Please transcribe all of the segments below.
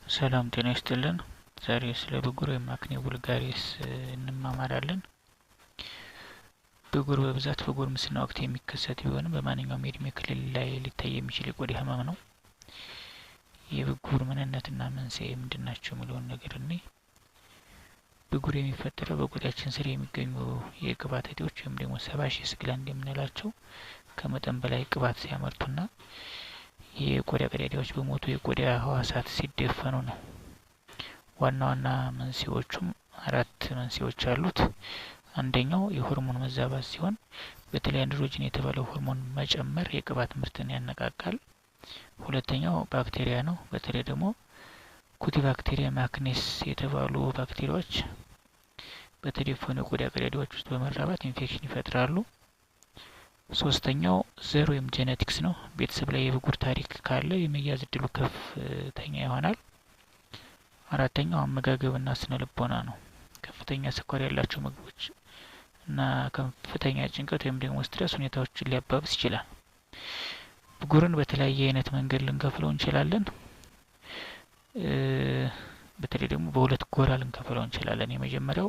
ሰላም ጤና ይስጥልን። ዛሬ ስለ ብጉር ወይም አክኔ ቡልጋሪስ እንማማራለን። ብጉር በብዛት በጉርምስና ወቅት የሚከሰት ቢሆንም በማንኛውም የእድሜ ክልል ላይ ሊታይ የሚችል የቆዳ ህመም ነው። የብጉር ምንነትና መንስኤ ምንድናቸው የሚለውን ነገር እንይ። ብጉር የሚፈጠረው በቆዳችን ስር የሚገኙ የቅባት እጢዎች ወይም ደግሞ ሰባሺየስ ግላንድ የምንላቸው ከመጠን በላይ ቅባት ሲያመርቱና የቆዳ ቀዳዳዎች በሞቱ የቆዳ ህዋሳት ሲደፈኑ ነው። ዋና ዋና መንስኤዎቹም 4 መንስኤዎች አሉት። አንደኛው የሆርሞን መዛባት ሲሆን በተለይ አንድሮጅን የተባለው ሆርሞን መጨመር የቅባት ምርትን ያነቃቃል። ሁለተኛው ባክቴሪያ ነው። በተለይ ደግሞ ኩቲባክቴሪየም አክኔስ የተባሉ ባክቴሪያዎች በተደፈኑ የቆዳ ቀዳዳዎች ውስጥ በመራባት ኢንፌክሽን ይፈጥራሉ። ሶስተኛው ዘር ወይም ጄኔቲክስ ነው። ቤተሰብ ላይ የብጉር ታሪክ ካለ የመያዝ እድሉ ከፍተኛ ይሆናል። አራተኛው አመጋገብና ስነ ልቦና ነው። ከፍተኛ ስኳር ያላቸው ምግቦች እና ከፍተኛ ጭንቀት ወይም ደግሞ ስትረስ ሁኔታዎችን ሊያባብስ ይችላል። ብጉርን በተለያየ አይነት መንገድ ልንከፍለው እንችላለን። በተለይ ደግሞ በሁለት ጎራ ልንከፍለው እንችላለን። የመጀመሪያው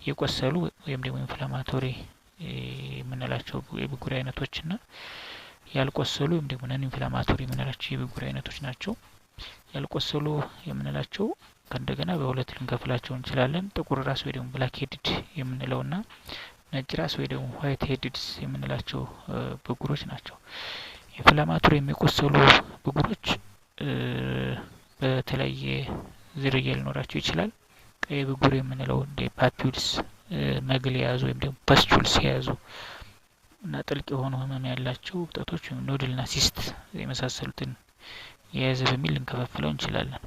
የቆሰሉ ወይም ደግሞ ኢንፍላማቶሪ የምንላቸው የብጉር አይነቶችና ያልቆሰሉ ወይም ደግሞ ነን ኢንፍላማቶሪ የምንላቸው የብጉር አይነቶች ናቸው። ያልቆሰሉ የምንላቸው ከእንደገና በሁለት ልንከፍላቸው እንችላለን። ጥቁር ራስ ወይ ደግሞ ብላክ ሄድድ የምንለውና ነጭ ራስ ወይ ደግሞ ዋይት ሄድድስ የምንላቸው ብጉሮች ናቸው። ኢንፍላማቶሪ የሚቆሰሉ ብጉሮች በተለያየ ዝርያ ሊኖራቸው ይችላል። ቀይ ብጉር የምንለው እንደ ፓፒዩልስ መግል የያዙ ወይም ደግሞ ፓስቹልስ የያዙ እና ጥልቅ የሆኑ ህመም ያላቸው እብጠቶች ወይም ኖድልና ሲስት የመሳሰሉትን የያዘ በሚል ልንከፋፍለው እንችላለን።